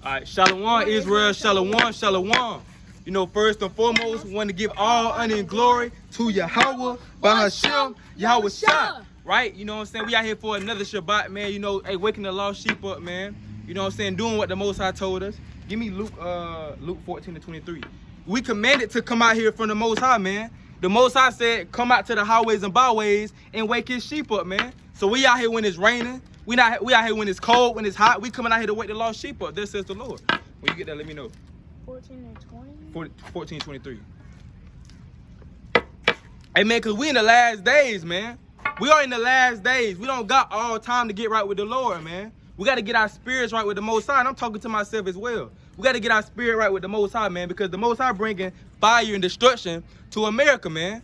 All right, Shalom, Israel, Shalom, Shalom. You know, first and foremost, we want to give all honor and glory to Yahweh, Bahashem, Yahweh Shah. Right? You know what I'm saying? We out here for another Shabbat, man. You know, hey, waking the lost sheep up, man. You know what I'm saying? Doing what the Most High told us. Give me Luke 14:23. We commanded to come out here from the Most High, man. The Most High said, come out to the highways and byways and wake his sheep up, man. So we out here when it's raining. We out here when it's cold, when it's hot. We coming out here to wake the lost sheep up. This says the Lord. When you get that, let me know. 14 and 20? 14:23. Hey, man, because we in the last days, man. We are in the last days. We don't got all time to get right with the Lord, man. We got to get our spirits right with the Most High. And I'm talking to myself as well. We got to get our spirit right with the Most High, man, because the Most High bringing fire and destruction to America, man.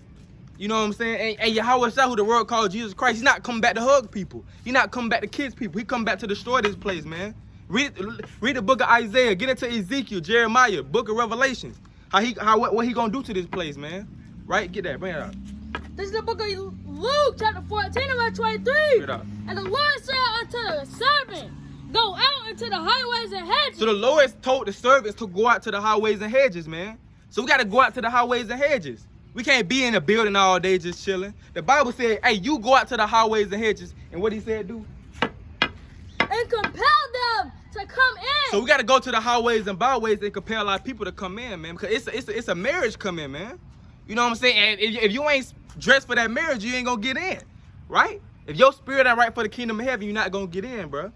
You know what I'm saying? And Yahweh Shah, who the world called Jesus Christ, he's not coming back to hug people. He's not coming back to kiss people. He come back to destroy this place, man. Read the book of Isaiah. Get into Ezekiel, Jeremiah, book of Revelations. What he gonna do to this place, man? Right? Get that. Bring it out. This is the book of Luke, chapter 14, and verse 23. Bring it out. And the Lord said unto the servant, go out into the highways and hedges. So the Lord told the servants to go out to the highways and hedges, man. So we got to go out to the highways and hedges. We can't be in a building all day just chilling. The Bible said, hey, you go out to the highways and hedges. And what he said do? And compel them to come in. So we got to go to the highways and byways and compel our people to come in, man. Because it's a marriage coming, man. You know what I'm saying? And if you ain't dressed for that marriage, you ain't going to get in, right? If your spirit ain't right for the kingdom of heaven, you're not going to get in, bro.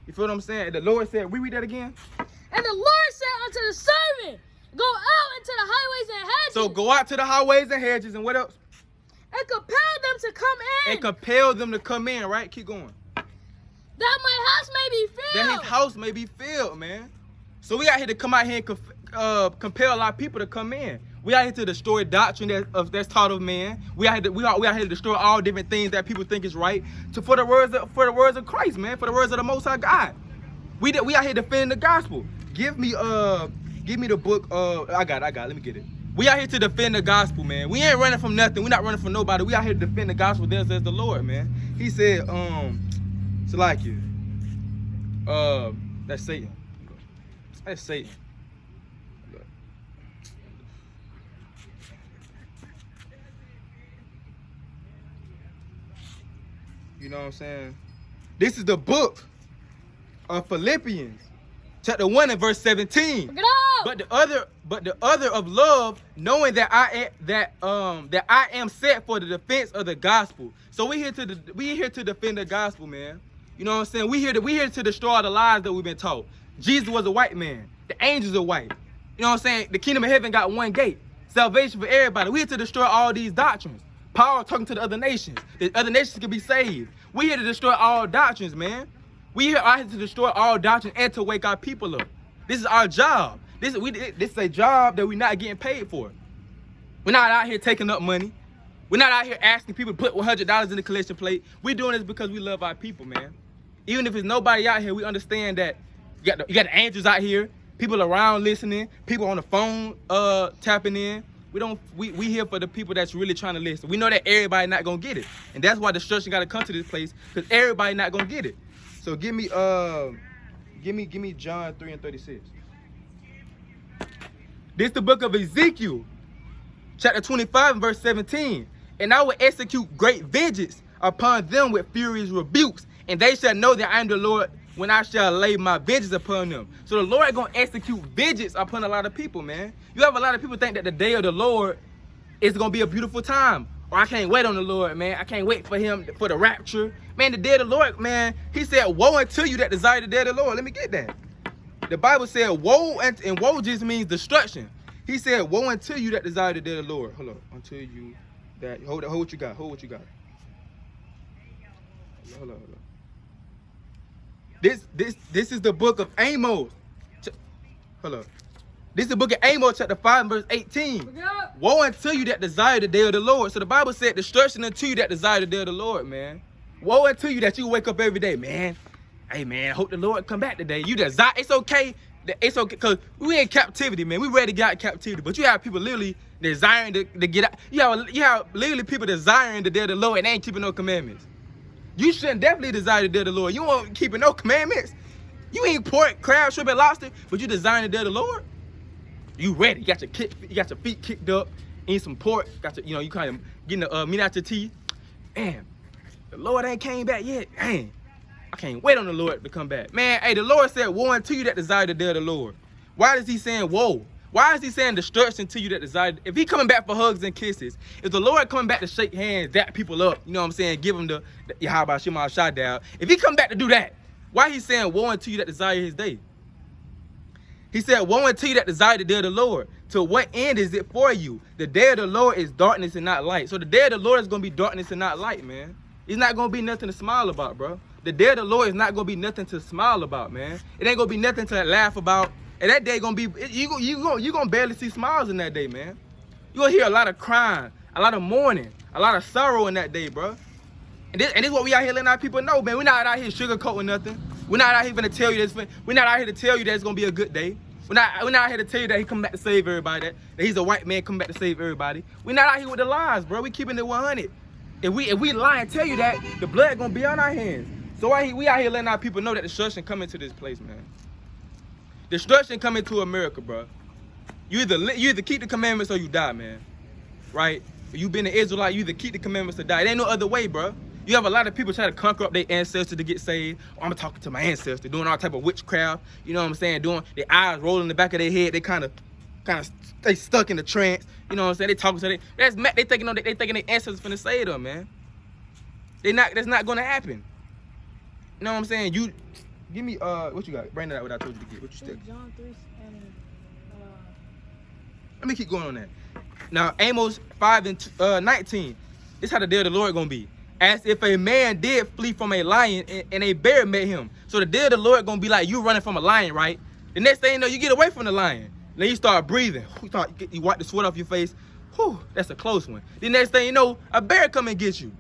You feel what I'm saying? The Lord said, we read that again? And the Lord said unto the servant, go out into the highways and hedges. So go out to the highways and hedges, and what else? And compel them to come in. And compel them to come in, right? Keep going. That my house may be filled. That his house may be filled, man. So we out here to come out here and compel our people to come in. We out here to destroy doctrine that's taught of man. We out here to destroy all different things that people think is right. For the words of Christ, man. For the words of the Most High God. We out here defending the gospel. Give me the book. I got it. Let me get it. We out here to defend the gospel, man. We ain't running from nothing. We not running from nobody. We out here to defend the gospel. There says the Lord, man. He said, it's like you. That's Satan. That's Satan. You know what I'm saying? This is the book of Philippians, chapter 1 and verse 17. But the other of love, knowing that I am set for the defense of the gospel. So we here to defend the gospel, man. You know what I'm saying? We here to destroy the lies that we've been taught. Jesus was a white man. The angels are white. You know what I'm saying? The kingdom of heaven got one gate. Salvation for everybody. We here to destroy all these doctrines. Paul talking to the other nations. The other nations can be saved. We here to destroy all doctrines, man. We here out here to destroy all doctrine and to wake our people up. This is our job. This is a job that we're not getting paid for. We're not out here taking up money. We're not out here asking people to put $100 in the collection plate. We're doing this because we love our people, man. Even if there's nobody out here, we understand that you got the angels out here, people around listening, people on the phone tapping in. We here for the people that's really trying to listen. We know that everybody not gonna get it, and that's why destruction got to come to this place, because everybody not gonna get it. So give me John 3 and 36. This is the book of Ezekiel, chapter 25 and verse 17. And I will execute great vengeance upon them with furious rebukes, and they shall know that I am the Lord when I shall lay my vengeance upon them. So the Lord gonna execute vengeance upon a lot of people, man. You have a lot of people think that the day of the Lord is gonna be a beautiful time. Or I can't wait on the Lord, man. I can't wait for him for the rapture. Man, the day of the Lord, man, he said, woe unto you that desire the day of the Lord. Let me get that. The Bible said woe, and woe just means destruction. He said, woe unto you that desire the day of the Lord. Hold up. Until you that hold what you got. Hold what you got. Hold up. This is the book of Amos. Hold up. This is the book of Amos, chapter 5, verse 18. Woe unto you that desire the day of the Lord. So the Bible said, destruction unto you that desire the day of the Lord, man. Woe unto you that you wake up every day, man. Hey, man, hope the Lord come back today. You desire, it's okay, because we in captivity, man. We ready to get out of captivity. But you have people literally desiring to get out. You have literally people desiring the day of the Lord and ain't keeping no commandments. You shouldn't definitely desire the day of the Lord. You won't keeping no commandments. You eat pork, crab, shrimp, and lobster, but you desiring the day of the Lord? You ready? You got your feet kicked up, eat some pork, got your, you kind of getting the meat out your teeth. Man, the Lord ain't came back yet. Dang, I can't wait on the Lord to come back. Man, hey, the Lord said, woe unto you that desire the day of the Lord. Why is he saying woe? Why is he saying destruction to you that desire? If he coming back for hugs and kisses, if the Lord coming back to shake hands, dap people up, you know what I'm saying, give them the Yahweh Shema Shaddai. If he come back to do that, why he saying woe unto you that desire his day? He said, woe unto you that desire the day of the Lord. To what end is it for you? The day of the Lord is darkness and not light. So the day of the Lord is going to be darkness and not light, man. It's not going to be nothing to smile about, bro. The day of the Lord is not going to be nothing to smile about, man. It ain't going to be nothing to laugh about. And that day going to be, you going to barely see smiles in that day, man. You're going to hear a lot of crying, a lot of mourning, a lot of sorrow in that day, bro. And this is what we out here letting our people know, man. We're not out here sugarcoating nothing. We're not out here gonna tell you this. We're not out here to tell you that it's gonna be a good day. We're not out here to tell you that he come back to save everybody. That he's a white man coming back to save everybody. We're not out here with the lies, bro. We keeping it 100. If we lie and tell you that, the blood gonna be on our hands. So we out here letting our people know that destruction coming to this place, man. Destruction coming to America, bro. You either keep the commandments or you die, man. Right? If you been an Israelite, you either keep the commandments or die. It ain't no other way, bro. You have a lot of people try to conquer up their ancestors to get saved. Oh, I'm talking to my ancestors, doing all type of witchcraft. You know what I'm saying? Doing their eyes rolling in the back of their head. They kind of they stuck in the trance. You know what I'm saying? They talking to they thinking their ancestors finna save them, man. That's not gonna happen. You know what I'm saying? You give me what you got? Bring that out what I told you to get. What you stick? John 3 and Let me keep going on that. Now Amos 5 and 19. This is how the day of the Lord gonna be. As if a man did flee from a lion and a bear met him. So the day of the Lord gonna be like you running from a lion, right? The next thing you know, you get away from the lion. Then you start breathing. You wipe the sweat off your face. Whew, that's a close one. The next thing you know, a bear come and get you.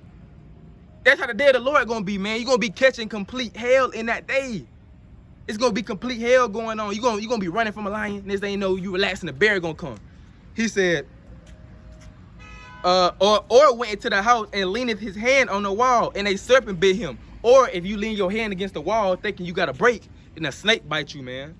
That's how the day of the Lord gonna be, man. You're gonna be catching complete hell in that day. It's gonna be complete hell going on. You're gonna be running from a lion. Next thing you know, you relaxing, the bear gonna come. He said, or went into the house and leaneth his hand on the wall, and a serpent bit him. Or if you lean your hand against the wall thinking you got a break, and a snake bite you, man.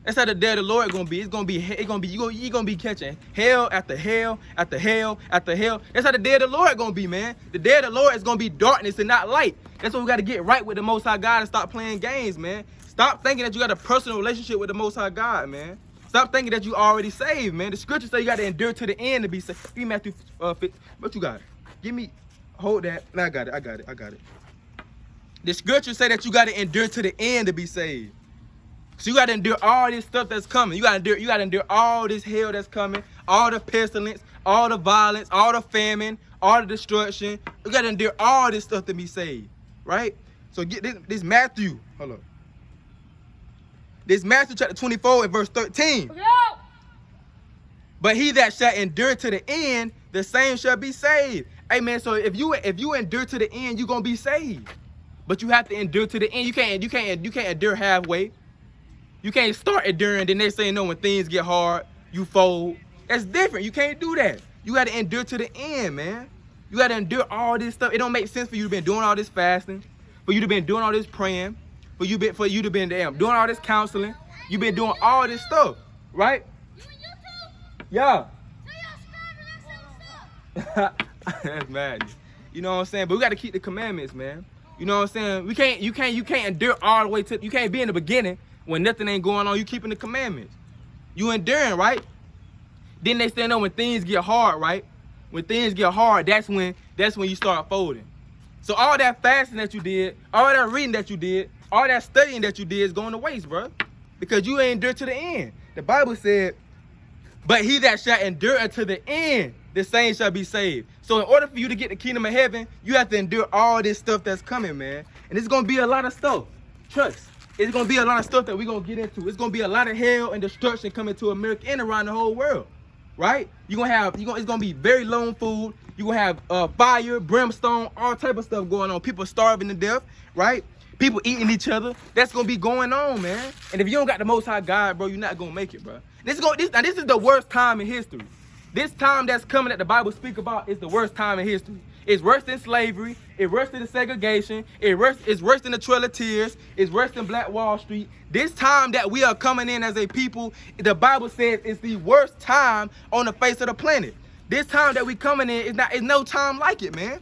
That's how the day of the Lord gonna be. You're gonna be catching hell after hell after hell after hell. That's how the day of the Lord gonna be, man. The day of the Lord is gonna be darkness and not light. That's what we gotta get right with the Most High God and stop playing games, man. Stop thinking that you got a personal relationship with the Most High God, man. Stop thinking that you already saved, man. The scriptures say you got to endure to the end to be saved. Give me Matthew 5. What you got? Give me, hold that. No, I got it. The scriptures say that you got to endure to the end to be saved. So you got to endure all this stuff that's coming. You got to endure all this hell that's coming, all the pestilence, all the violence, all the famine, all the destruction. You got to endure all this stuff to be saved, right? So get this Matthew. Hold up. This Matthew chapter 24 and verse 13. Go! But he that shall endure to the end, the same shall be saved. Hey man, so if you endure to the end, you're gonna be saved. But you have to endure to the end. You can't endure halfway. You can't start enduring, then they say no, when things get hard, you fold. That's different. You can't do that. You gotta endure to the end, man. You gotta endure all this stuff. It don't make sense for you to been doing all this fasting, for you to been doing all this praying. For you to been doing all this counseling, you been doing all this stuff, right? You on YouTube? Yeah. Tell your subscribers That's mad. You know what I'm saying? But we got to keep the commandments, man. You know what I'm saying? You can't endure all the way to. You can't be in the beginning when nothing ain't going on. You keeping the commandments. You enduring, right? Then they stand up when things get hard, right? When things get hard, that's when you start folding. So all that fasting that you did, all that reading that you did, all that studying that you did is going to waste, bro. Because you ain't endure to the end. The Bible said, but he that shall endure unto the end, the same shall be saved. So in order for you to get the kingdom of heaven, you have to endure all this stuff that's coming, man. And it's going to be a lot of stuff. Trust. It's going to be a lot of stuff that we're going to get into. It's going to be a lot of hell and destruction coming to America and around the whole world. Right? It's going to be very low food. You're going to have fire, brimstone, all type of stuff going on. People starving to death, right? People eating each other. That's gonna be going on, man. And if you don't got the Most High God, bro, you're not gonna make it, bro. This is the worst time in history. This time that's coming that the Bible speak about is the worst time in history. It's worse than slavery. It's worse than the segregation. It's worse than the Trail of Tears. It's worse than Black Wall Street. This time that we are coming in as a people, the Bible says it's the worst time on the face of the planet. This time that we coming in, it's no time like it, man.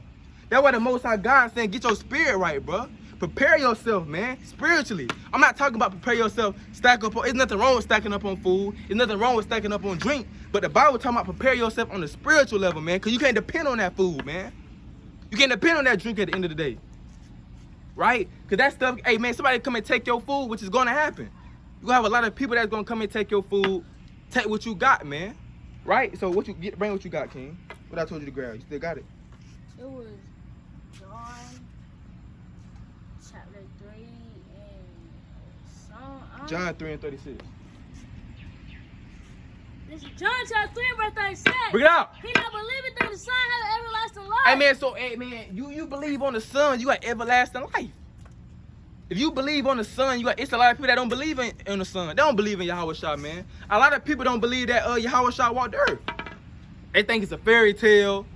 That's why the Most High God saying, get your spirit right, bro. Prepare yourself, man, spiritually. I'm not talking about prepare yourself, stack up on, there's nothing wrong with stacking up on food. There's nothing wrong with stacking up on drink. But the Bible talking about prepare yourself on the spiritual level, man, because you can't depend on that food, man. You can't depend on that drink at the end of the day. Right? Because that stuff, hey, man, somebody come and take your food, which is going to happen. You're going to have a lot of people that's going to come and take your food, take what you got, man. Right? So what you get, bring what you got, King. What I told you to grab. You still got it? It was John chapter 3 and some. John 3 and 36. This is John chapter 3 verse 36. Bring it out. He that believeth that the Son have everlasting life. Hey, man, so, hey, man, you believe on the Son, you got everlasting life. If you believe on the Son, it's a lot of people that don't believe in the Son. They don't believe in Yahweh Shah, man. A lot of people don't believe that Yahweh Shah walked the earth. They think it's a fairy tale.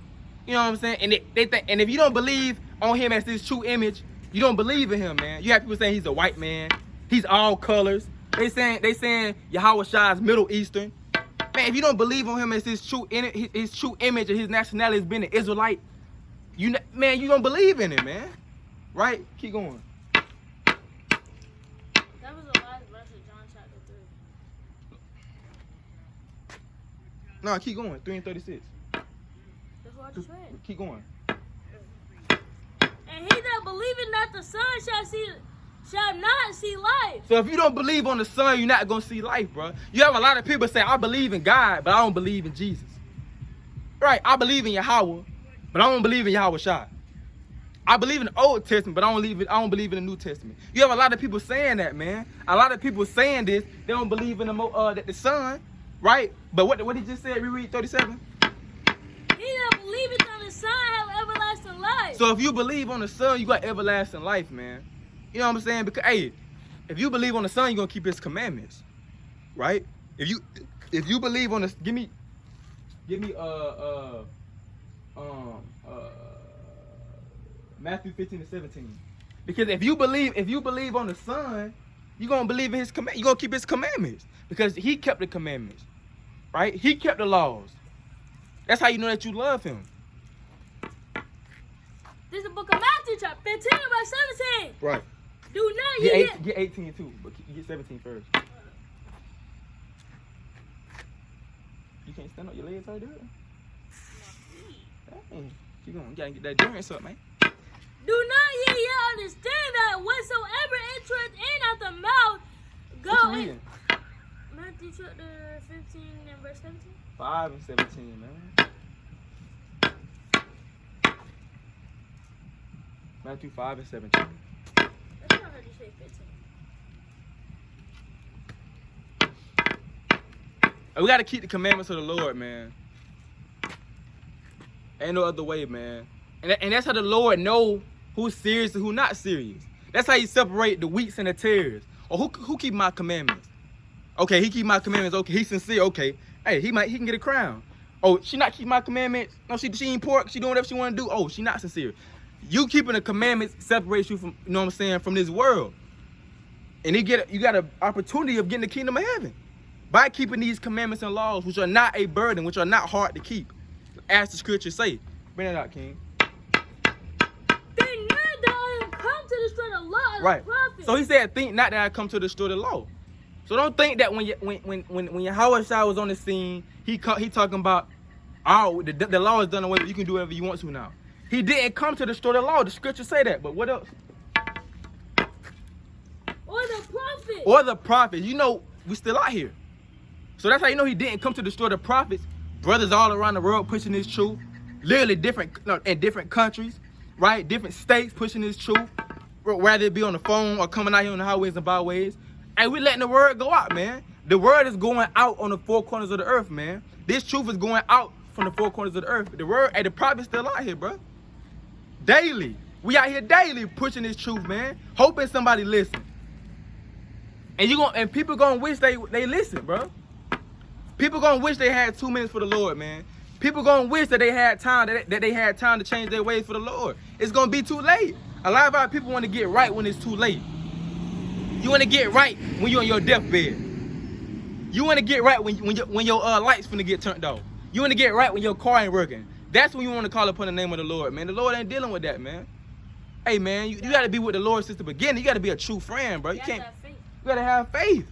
You know what I'm saying? And they think, and if you don't believe on him as his true image, you don't believe in him, man. You have people saying he's a white man. He's all colors. They saying Yahweh Shah is Middle Eastern. Man, if you don't believe on him as his true image and his nationality has been an Israelite, you don't believe in him, man. Right? Keep going. That was the last verse of John chapter 3. No, keep going. 3 and 36. That's what I just read. Keep going. And he that believeth not the Son shall not see life. So if you don't believe on the Son, you're not going to see life, bro. You have a lot of people say, I believe in God, but I don't believe in Jesus. Right, I believe in Yahweh, but I don't believe in Yahweh Shah. I believe in the Old Testament, but I don't believe in the New Testament. You have a lot of people saying that, man. A lot of people saying this, they don't believe in the Son, right? But what he just said, reread 37. He that believeth on the Son have everlasting life. So if you believe on the Son, you got everlasting life, man. You know what I'm saying? Because, hey, if you believe on the Son, you're going to keep his commandments, right? If you believe on the, give me Matthew 15 and 17. Because if you believe on the Son, you're going to believe in his command. You're going to keep his commandments because he kept the commandments, right? He kept the laws. That's how you know that you love him. This is the book of Matthew, chapter 15, verse 17. Right. Do not ye get 18 too, but get 17 first. You can't stand up your legs right there. Dang. Keep going. You gotta get that endurance up, man. Do not ye yet understand that whatsoever entereth in at the mouth go in. Matthew chapter 15 and verse 17? 5 and 17, man. Matthew 5 and 17. I think I heard you say 15. We gotta keep the commandments of the Lord, man. Ain't no other way, man. And that's how the Lord know who's serious and who's not serious. That's how you separate the wheats and the tares. Or who keep my commandments? Okay, he keep my commandments. Okay, he's sincere. Okay, hey, he can get a crown. Oh, she not keep my commandments. No, she ain't pork. She doing whatever she want to do. Oh, she not sincere. You keeping the commandments separates you from, you know what I'm saying, from this world. And you got an opportunity of getting the kingdom of heaven by keeping these commandments and laws, which are not a burden, which are not hard to keep. As the scriptures say. Bring it out, King. Think not that I have come to destroy the law and Right. the prophets. So he said, think not that I come to destroy the law. So don't think that when Yahweh Shah was on the scene, he talking about, oh, the law is done away with. You can do whatever you want to now. He didn't come to destroy the law. The scriptures say that. But what else? Or the prophets. Or the prophets. You know, we still out here. So that's how you know he didn't come to destroy the prophets. Brothers all around the world pushing this truth. Literally in different countries, right? Different states pushing this truth. Whether it be on the phone or coming out here on the highways and byways. And we letting the word go out, man. The word is going out on the four corners of the earth, man. This truth is going out from the four corners of the earth. The word, and the prophets still out here, bro. Daily. We out here daily pushing this truth, man. Hoping somebody listen. And people gonna wish they listen, bro. People gonna wish they had 2 minutes for the Lord, man. People gonna wish that they had time, that they had time to change their ways for the Lord. It's gonna be too late. A lot of our people want to get right when it's too late. You want to get right when you're on your deathbed. You want to get right when your lights finna get turned off. You want to get right when your car ain't working. That's when you want to call upon the name of the Lord, man. The Lord ain't dealing with that, man. Hey, man, you got to be with the Lord since the beginning. You got to be a true friend, bro. You can't. You got to have faith.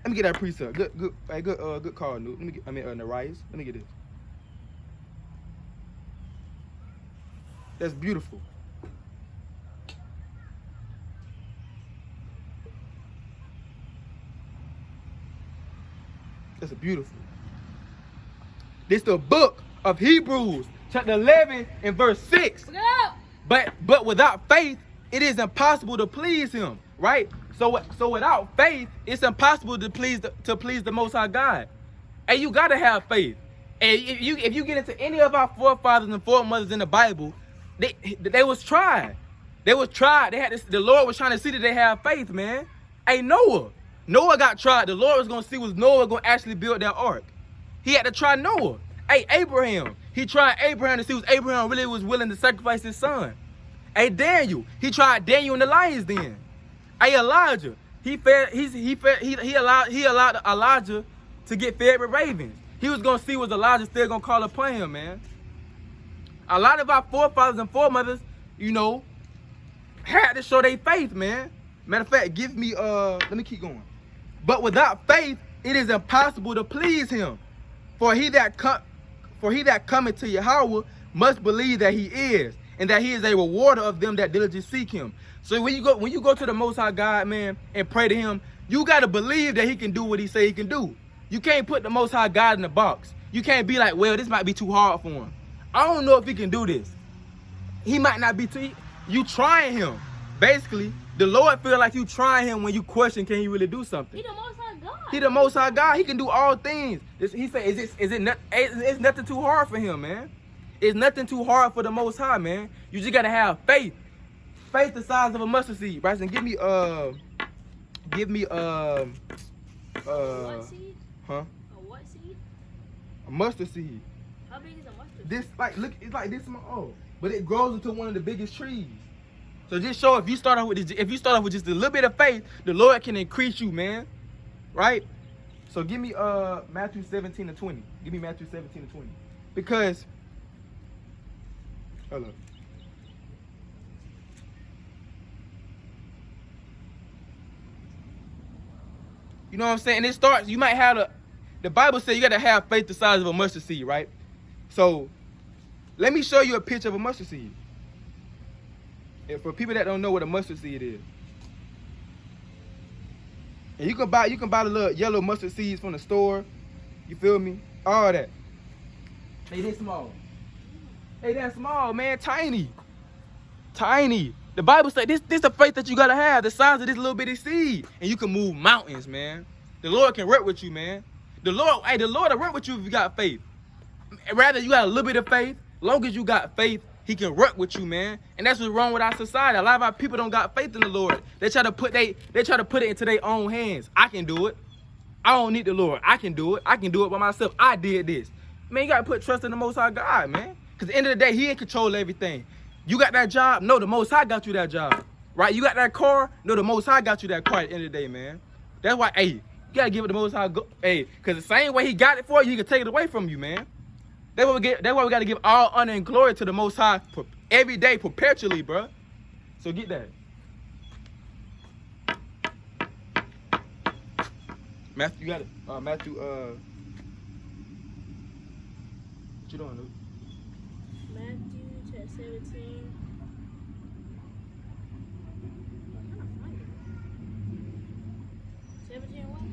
Let me get that precept. Good call, Newt. Narias. Let me get this. That's beautiful. That's beautiful. This the book of Hebrews, chapter 11 and verse 6. But without faith, it is impossible to please him, right? So without faith, it's impossible to please the Most High God. And you gotta have faith. And if you get into any of our forefathers and foremothers in the Bible, they was tried. They was tried. They had this, the Lord was trying to see that they have faith, man. Hey, Noah got tried. The Lord was gonna see was Noah gonna actually build that ark. He had to try Noah. Hey, Abraham. He tried Abraham to see was Abraham really was willing to sacrifice his son. Hey, Daniel. He tried Daniel in the lion's den. Hey, Elijah. He allowed Elijah to get fed with ravens. He was gonna see was Elijah still gonna call upon him, man. A lot of our forefathers and foremothers, you know, had to show their faith, man. Matter of fact, let me keep going. But without faith, it is impossible to please him. For he that cometh to Yahweh must believe that he is, and that he is a rewarder of them that diligently seek him. So when you go to the Most High God, man, and pray to him, you gotta believe that he can do what he say he can do. You can't put the Most High God in the box. You can't be like, well, this might be too hard for him. I don't know if he can do this. He might not be you trying him. Basically, the Lord feel like you trying him when you question, can he really do something? He the Most High God. He the Most High God. He can do all things. He said, it's nothing too hard for him, man. It's nothing too hard for the Most High, man. You just gotta have faith. Faith the size of a mustard seed. Bryson, give me what seed? Huh? A what seed? A mustard seed. How big is a mustard? This it's like this small, but it grows into one of the biggest trees. So just show if you start off with just a little bit of faith, the Lord can increase you, man. Right? So give me Matthew 17 and 20. Give me Matthew 17 and 20. Because hold up. You know what I'm saying? It starts, you might have the Bible says you gotta have faith the size of a mustard seed, right? So let me show you a picture of a mustard seed. And for people that don't know what a mustard seed is. And you can buy the little yellow mustard seeds from the store. You feel me? All that. They this small. Hey, that small, man. Tiny. Tiny. The Bible says this the faith that you gotta have, the size of this little bitty seed. And you can move mountains, man. The Lord can work with you, man. The Lord will work with you if you got faith. Rather, you got a little bit of faith. Long as you got faith, he can work with you, man. And that's what's wrong with our society. A lot of our people don't got faith in the Lord. They try to put it into their own hands. I can do it. I don't need the Lord. I can do it. I can do it by myself. I did this. Man, you got to put trust in the Most High God, man. Because at the end of the day, he in control of everything. You got that job? No, the Most High got you that job. Right? You got that car? No, the Most High got you that car at the end of the day, man. That's why, hey, you got to give it the Most High. Hey, because the same way he got it for you, he can take it away from you, man. That's why we got to give all honor and glory to the Most High every day, perpetually, bro. So get that. Matthew, you got it. Matthew, what you doing, Luke? Matthew chapter 17. I'm trying to find it. 17 what?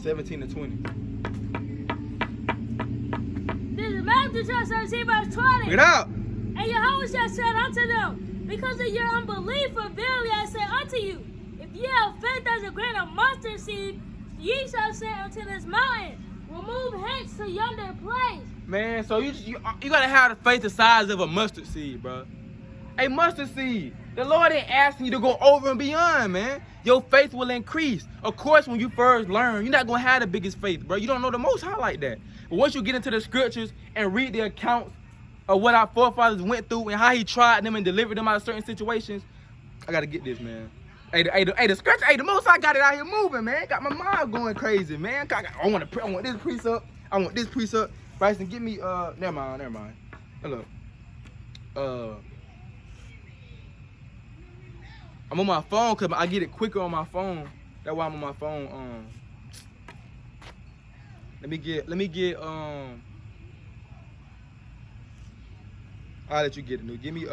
17 to 20. This is Matthew chapter 17 verse 20. Get out. And Yahweh said unto them, because of your unbelief, for verily I say unto you, if ye have faith as a grain of mustard seed, ye shall say unto this mountain, remove hence to yonder place. Man, so you gotta have the faith the size of a mustard seed, bro. A mustard seed. The Lord ain't asking you to go over and beyond, man. Your faith will increase. Of course, when you first learn, you're not going to have the biggest faith, bro. You don't know the Most High like that. But once you get into the scriptures and read the accounts of what our forefathers went through and how he tried them and delivered them out of certain situations, I got to get this, man. The scripture, the Most High got it out here moving, man. Got my mind going crazy, man. I want this precept. I want this precept. Bryson, give me, never mind. Hello. I'm on my phone because I get it quicker on my phone. That's why I'm on my phone. Let me get, I'll let you get it, new. Give me,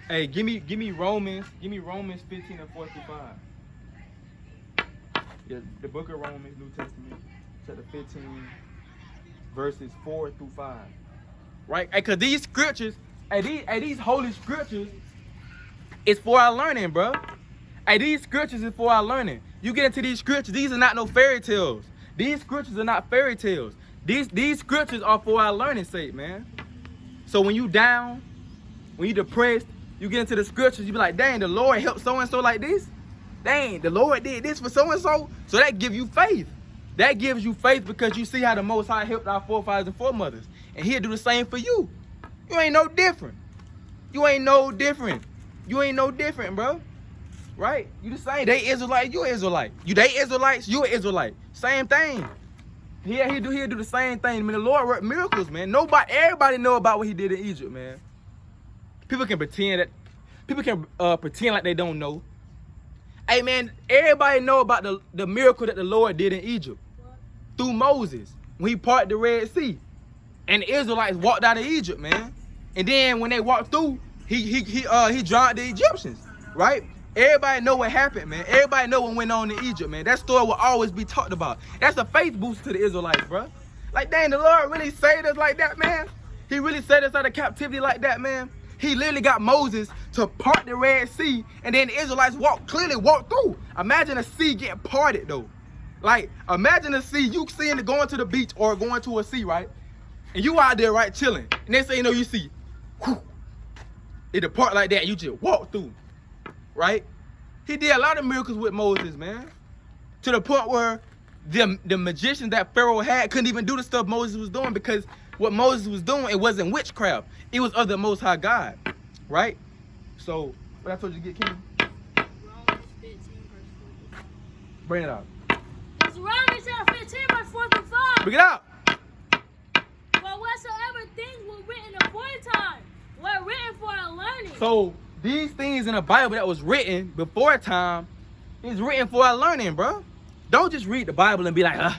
hey, give me Romans 15 and 4 through 5. Yeah, the book of Romans, New Testament, chapter 15, verses 4 through 5. Right? Because these scriptures, these holy scriptures is for our learning, bro. These scriptures is for our learning. You get into these scriptures, these are not no fairy tales. These scriptures are not fairy tales. These scriptures are for our learning sake, man. So when you down, when you depressed, you get into the scriptures, you be like, dang, the Lord helped so-and-so like this. Dang, the Lord did this for so-and-so. So that gives you faith. That gives you faith because you see how the Most High helped our forefathers and foremothers. And he'll do the same for you. You ain't no different. You ain't no different, bro. Right? You the same. They Israelite, you Israelite. They Israelites, you an Israelite. Same thing. He'll do the same thing. I mean, the Lord worked miracles, man. Everybody know about what he did in Egypt, man. People can pretend like they don't know. Hey, man, everybody know about the miracle that the Lord did in Egypt through Moses when he parted the Red Sea, and the Israelites walked out of Egypt, man. And then when they walked through, he drowned the Egyptians, right? Everybody know what happened, man. Everybody know what went on in Egypt, man. That story will always be talked about. That's a faith boost to the Israelites, bro. Like, dang, the Lord really saved us like that, man. He really saved us out of captivity like that, man. He literally got Moses to part the Red Sea, and then the Israelites clearly walked through. Imagine a sea getting parted, though. Like, imagine a sea, you seeing it going to the beach or going to a sea, right? And you out there, right, chilling. And next thing you know, you see, whew, it depart like that, you just walk through, right? He did a lot of miracles with Moses, man. To the point where the magicians that Pharaoh had couldn't even do the stuff Moses was doing, because what Moses was doing, it wasn't witchcraft. It was of the Most High God, right? So, what I told you to get, King? Romans 15, verse 4. Bring it out. It's Romans 15, verse 4 through 5. Bring it out. For whatsoever things were written aforetime were written for our learning. So, these things in the Bible that was written before time is written for our learning, bro. Don't just read the Bible and be like,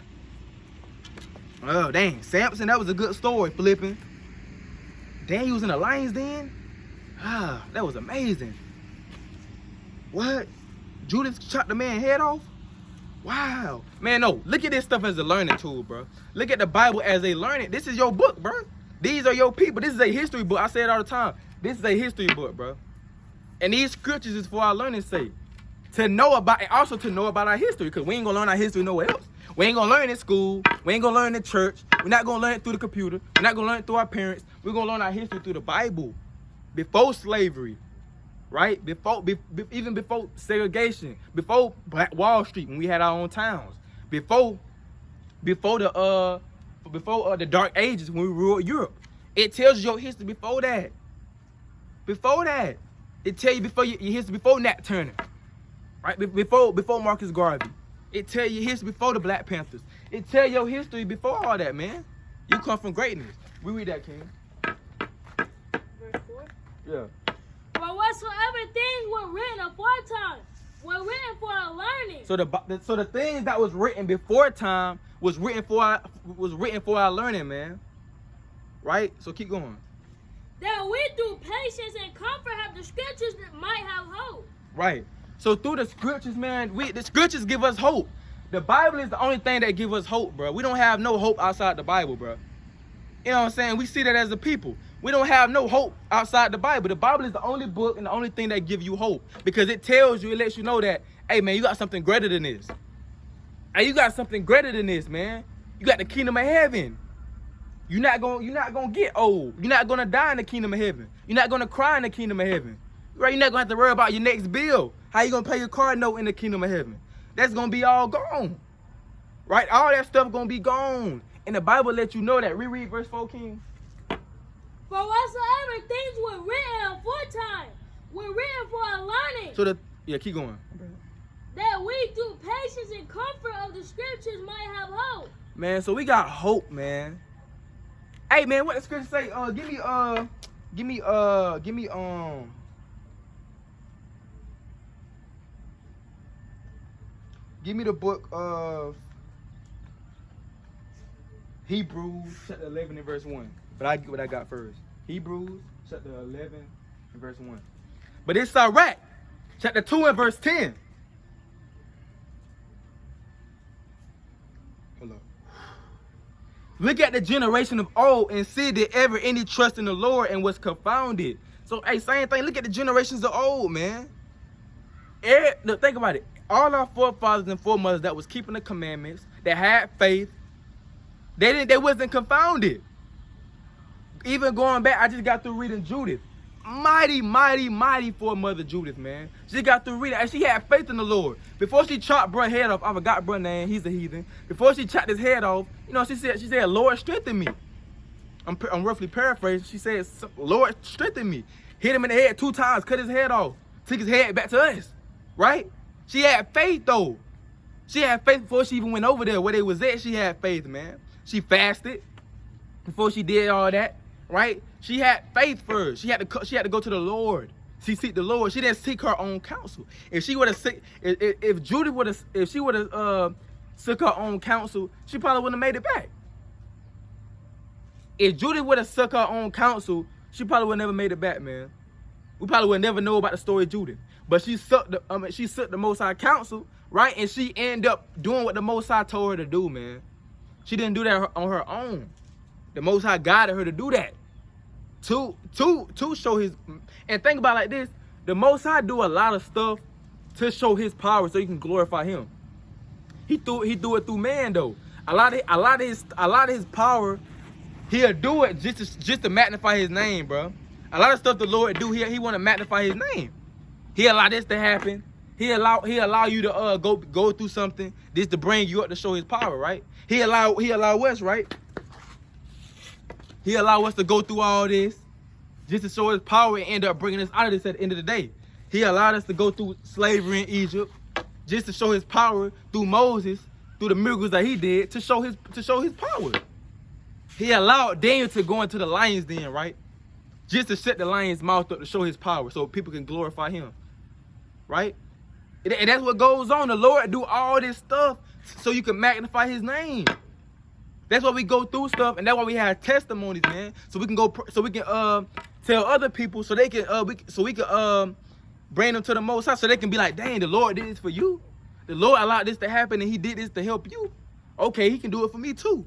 oh, dang, Samson, that was a good story, flipping. Dang, he was in the lion's den? That was amazing. What? Judas chopped the man's head off? Wow. Man, no, look at this stuff as a learning tool, bro. Look at the Bible as a learning. This is your book, bro. These are your people. This is a history book. I say it all the time. This is a history book, bro. And these scriptures is for our learning sake. To know about, and also to know about our history, because we ain't gonna learn our history nowhere else. We ain't gonna learn it in school. We ain't gonna learn it in church. We're not gonna learn it through the computer. We're not gonna learn it through our parents. We're gonna learn our history through the Bible. Before slavery, right? Even before segregation, before Black Wall Street, when we had our own towns, before the Dark Ages, when we ruled Europe. It tells you your history before that. Before that, it tells you before your history before Nat Turner, right? Before Marcus Garvey. It tell you history before the Black Panthers. It tell your history before all that, man. You come from greatness. We read that, King. Verse 4? Yeah. For whatsoever things were written aforetime were written for our learning. So the things that was written before time was written for our learning, man. Right? So keep going. That we through patience and comfort have the scriptures that might have hope. Right. So through the scriptures, man, the scriptures give us hope. The Bible is the only thing that gives us hope, bro. We don't have no hope outside the Bible, bro. You know what I'm saying? We see that as a people. We don't have no hope outside the Bible. The Bible is the only book and the only thing that gives you hope, because it tells you, it lets you know that, hey, man, you got something greater than this. Hey, you got something greater than this, man. You got the kingdom of heaven. You're not gonna get old. You're not gonna die in the kingdom of heaven. You're not gonna cry in the kingdom of heaven. Right? You're not gonna have to worry about your next bill. How you gonna pay your car note in the kingdom of heaven? That's gonna be all gone. Right? All that stuff gonna be gone. And the Bible lets you know that. Reread verse 4, King. For whatsoever things were written aforetime were written for our learning. So keep going. That we through patience and comfort of the scriptures might have hope. Man, so we got hope, man. Hey, man, what the scripture say? Give me the book of Hebrews chapter 11 and verse 1. But I get what I got first. Hebrews chapter 11 and verse 1. But it's Sirach chapter 2 and verse 10. Hold up. Look at the generation of old and see did ever any trust in the Lord and was confounded. So, hey, same thing. Look at the generations of old, man. Look, think about it. All our forefathers and foremothers that was keeping the commandments, that had faith, they wasn't confounded. Even going back, I just got through reading Judith. Mighty, mighty, mighty foremother Judith, man. She got through reading, and she had faith in the Lord. Before she chopped bruh's head off, I forgot bruh's name, he's a heathen. Before she chopped his head off, you know, she said, Lord, strengthen me. I'm roughly paraphrasing. She said, Lord, strengthen me. Hit him in the head 2 times, cut his head off, took his head back to us, right? She had faith, though. She had faith before she even went over there where they was at. She had faith, man. She fasted before she did all that, right? She had faith first. She had to go to the Lord. She seek the Lord. She didn't seek her own counsel. If she would have if Judith would have, if she would have took her own counsel, she probably wouldn't have made it back. If Judith would have took her own counsel, she probably would have never made it back, man. We probably would never know about the story of Judith. But she took the Most High counsel, right? And she ended up doing what the Most High told her to do, man. She didn't do that on her own. The Most High guided her to do that. To show his, and think about it like this, the Most High do a lot of stuff to show his power so you can glorify him. He do it through man though. A lot of his power, he'll do it just to magnify his name, bro. A lot of stuff the Lord do here, he want to magnify his name. He allow this to happen. He allow you to go through something this to bring you up to show his power, right? He allow us, right? He allow us to go through all this just to show his power and end up bringing us out of this at the end of the day. He allowed us to go through slavery in Egypt just to show his power through Moses, through the miracles that he did to show his power. He allowed Daniel to go into the lion's den, right? Just to shut the lion's mouth up to show his power so people can glorify him, right? And that's what goes on. The Lord do all this stuff so you can magnify his name. That's why we go through stuff, and that's why we have testimonies, man. So we can tell other people, so they can we can bring them to the Most High, so they can be like, dang, the Lord did this for you. The Lord allowed this to happen, and he did this to help you. Okay, he can do it for me too.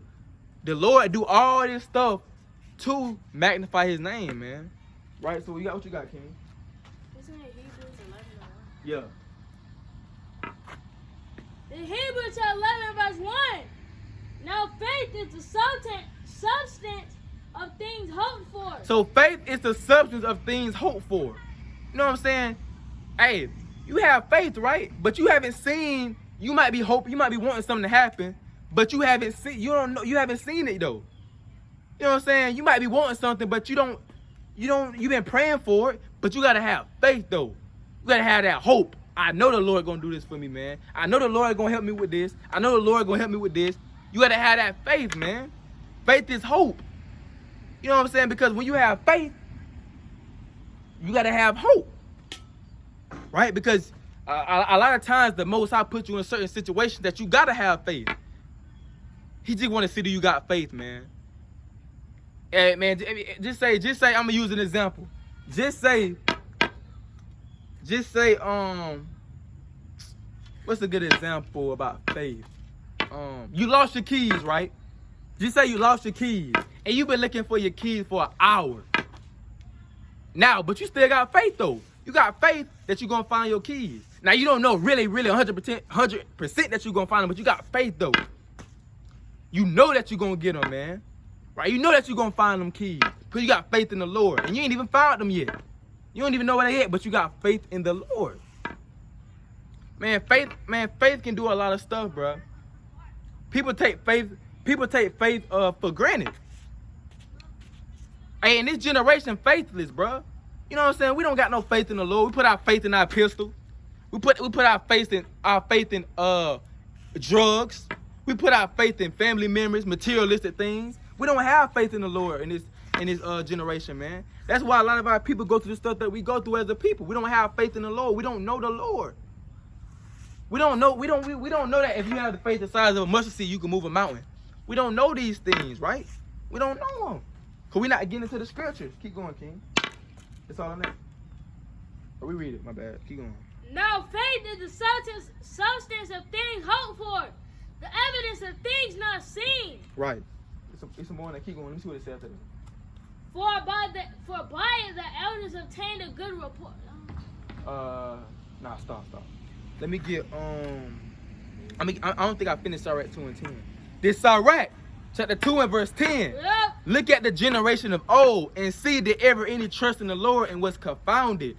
The Lord do all this stuff to magnify his name, man. Right? So you got what you got, King? Isn't it Hebrews 11? Yeah. In Hebrews 11 verse 1. Now faith is the substance of things hoped for. So faith is the substance of things hoped for. You know what I'm saying? Hey, you have faith, right? But you haven't seen, you might be wanting something to happen, but you haven't seen it though. You know what I'm saying? You might be wanting something, but you've been praying for it, but you gotta have faith though. You gotta have that hope. I know the Lord gonna do this for me, man. I know the Lord gonna help me with this. I know the Lord gonna help me with this. You gotta have that faith, man. Faith is hope. You know what I'm saying? Because when you have faith, you gotta have hope, right? Because a lot of times the Most High put you in certain situations that you gotta have faith. He just want to see that you got faith, man. Hey, man, just say, I'm gonna use an example. Just say, what's a good example about faith? You lost your keys, right? Just say you lost your keys, and you've been looking for your keys for an hour. Now, but you still got faith though. You got faith that you're gonna find your keys. Now you don't know really 100% that you're gonna find them, but you got faith though. you know that you're going to get them, man. Right? You know that you're going to find them keys because you got faith in the Lord. And you ain't even found them yet. You don't even know where they at, but you got faith in the Lord. Man, faith can do a lot of stuff, bro. People take faith for granted. Hey, in this generation, faithless, bro. You know what I'm saying? We don't got no faith in the Lord. We put our faith in our pistol. We put our faith in drugs. We put our faith in family members, materialistic things. We don't have faith in the Lord in this generation, man. That's why a lot of our people go through the stuff that we go through as a people. We don't have faith in the Lord. We don't know the Lord. We don't know that if you have the faith the size of a mustard seed, you can move a mountain. We don't know these things, right? We don't know them. Because we're not getting into the scriptures. Keep going, King. That's all I know. Oh, we read it. My bad. Keep going. Now faith is the substance of things hoped for, the evidence of things not seen. Right. It's some more than that. Keep going. Let me see what it says after that. For by it the elders obtained a good report. Nah, stop. Let me get I don't think I finished Sirach 2 and 10. This Sirach, chapter 2 and verse 10. Yep. Look at the generation of old and see did ever any trust in the Lord and was confounded,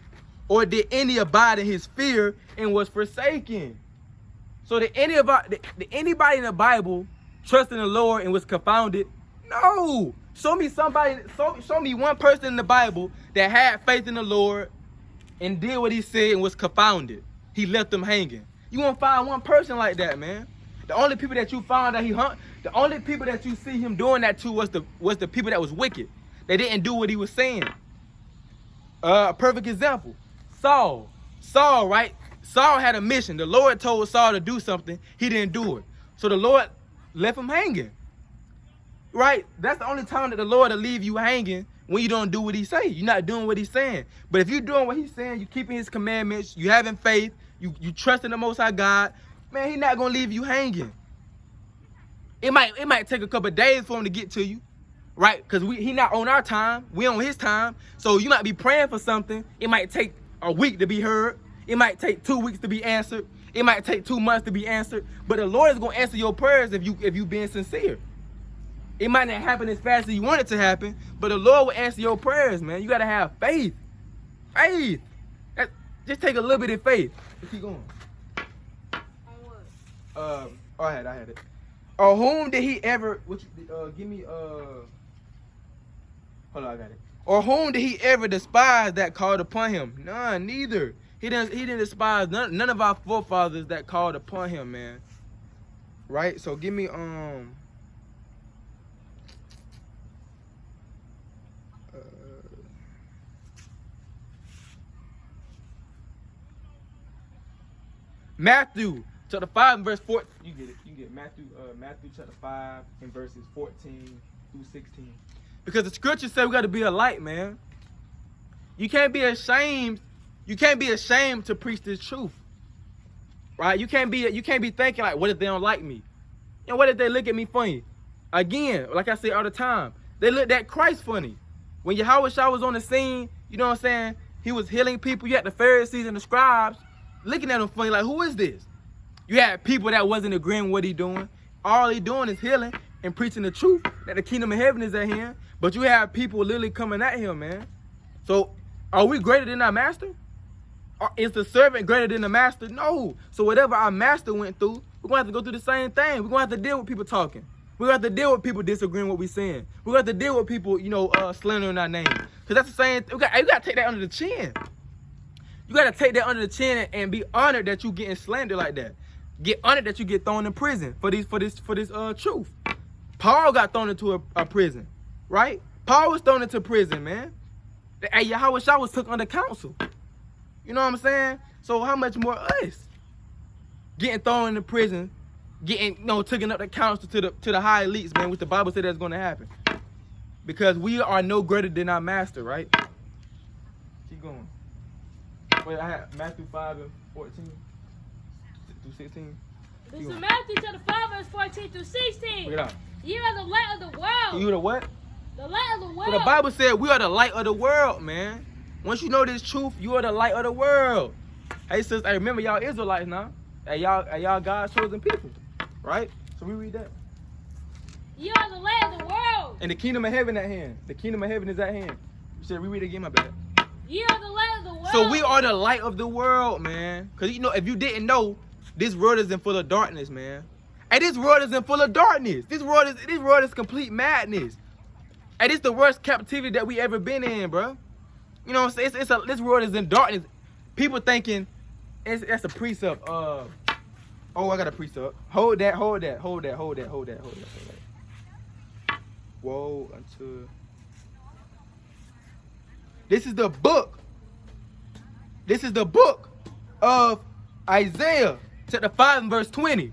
or did any abide in his fear and was forsaken. So did anybody in the Bible trust in the Lord and was confounded? No. Show me one person in the Bible that had faith in the Lord and did what he said and was confounded. He left them hanging. You won't find one person like that, man. The only people that you found that the only people that you see him doing that to was the people that was wicked. They didn't do what he was saying. A perfect example, Saul, right? Saul had a mission. The Lord told Saul to do something. He didn't do it. So the Lord left him hanging. Right? That's the only time that the Lord will leave you hanging, when you don't do what he say. You're not doing what he's saying. But if you're doing what he's saying, you keeping his commandments, you having faith, you trust in the Most High God, man, he's not gonna leave you hanging. It might take a couple of days for him to get to you, right? Because he not on our time, we on his time. So you might be praying for something. It might take a week to be heard. It might take 2 weeks to be answered. It might take 2 months to be answered. But the Lord is gonna answer your prayers if you being sincere. It might not happen as fast as you want it to happen, but the Lord will answer your prayers, man. You gotta have faith. Faith. Just take a little bit of faith. Let's keep going. I had it. Or whom did he ever? Give me. Hold on, I got it. Or whom did he ever despise that called upon him? None, neither. He didn't despise none of our forefathers that called upon him, man. Right. So give me Matthew chapter 5 and verse 14. You get it. You get Matthew chapter 5 and verses 14 through 16. Because the scripture said we got to be a light, man. You can't be ashamed. You can't be ashamed to preach this truth. Right? You can't be thinking like, what if they don't like me? And what if they look at me funny? Again, like I say all the time, they looked at Christ funny. When Yahushua was on the scene, you know what I'm saying? He was healing people. You had the Pharisees and the scribes looking at him funny, like, who is this? You had people that wasn't agreeing with what he doing. All he doing is healing and preaching the truth that the kingdom of heaven is at him. But you have people literally coming at him, man. So are we greater than our master? Or is the servant greater than the master? No. So whatever our master went through, we're going to have to go through the same thing. We're going to have to deal with people talking. We're going to have to deal with people disagreeing with what we're saying. We're going to have to deal with people, slandering our name. Because that's the same thing. You got to take that under the chin. You got to take that under the chin and be honored that you getting slandered like that. Get honored that you get thrown in prison for this truth. Paul got thrown into a prison, right? Paul was thrown into prison, man. And Yahushua was took under counsel. You know what I'm saying? So how much more us? Getting thrown into prison, taking up the counsel to the high elites, man, which the Bible said that's going to happen. Because we are no greater than our master, right? Keep going. Wait, I had Matthew 5 and 14 through 16. This is Matthew chapter 5, verse 14 through 16. Look it out. You are the light of the world. You the what? The light of the world. So the Bible said we are the light of the world, man. Once you know this truth, you are the light of the world. Hey, sis, hey, remember y'all Israelites now. Hey, y'all God's chosen people, right? So we read that. You are the light of the world. And the kingdom of heaven at hand. The kingdom of heaven is at hand. You said reread it again, my bad. You are the light of the world. So we are the light of the world, man. Cause you know, if you didn't know, this world isn't full of darkness, man. And this world isn't full of darkness. This world is complete madness. And it's the worst captivity that we ever been in, bro. You know what I'm saying? This world is in darkness. People thinking that's a precept. Oh, I got a precept. Hold that. Woe unto. This is the book. This is the book of Isaiah, chapter 5 and verse 20.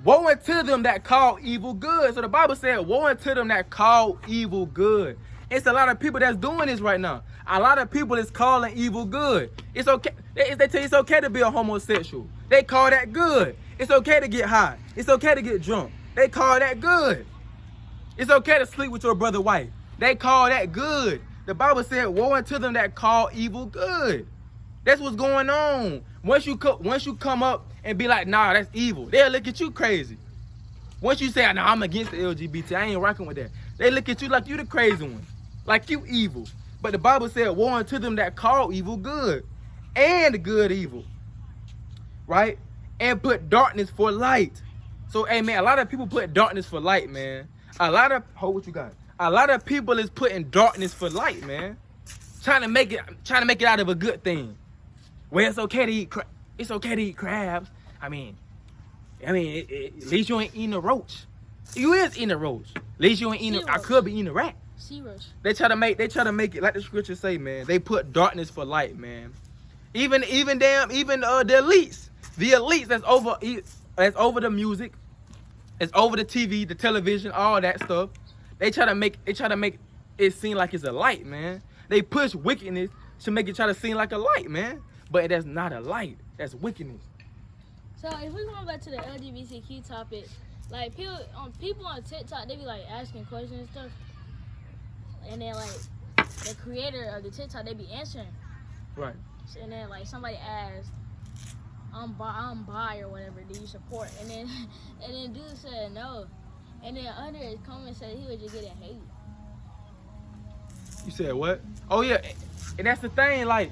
Woe unto them that call evil good. So the Bible said, woe unto them that call evil good. It's a lot of people that's doing this right now. A lot of people is calling evil good. It's okay. They tell you it's okay to be a homosexual. They call that good. It's okay to get high. It's okay to get drunk. They call that good. It's okay to sleep with your brother's wife. They call that good. The Bible said, woe unto them that call evil good. That's what's going on. Once you come up and be like, nah, that's evil, they'll look at you crazy. Once you say, nah, I'm against the LGBT, I ain't rocking with that, they look at you like you the crazy one, like you evil. But the Bible said, woe unto them that call evil good, and good evil, right? And put darkness for light. So, hey, man, a lot of people put darkness for light, man. A lot of people is putting darkness for light, man. Trying to make it out of a good thing. Well, it's okay to eat crabs. I mean, at least you ain't eating a roach. You is eating a roach. At least you ain't eating. I could be eating a rat. Sea roach. They try to make it like the scriptures say, man. They put darkness for light, man. Even the elites that's over the music, that's over the TV, the television, all that stuff. They try to make it seem like it's a light, man. They push wickedness to make it try to seem like a light, man. But that's not a light. That's wickedness. So if we go back to the LGBTQ topic, like people on TikTok, they be like asking questions and stuff, and then like the creator of the TikTok, they be answering. Right. And then like somebody asked, I'm bi or whatever, do you support? And then dude said no. And then under his comment said he was just getting hate. You said what? Oh yeah, and that's the thing, like,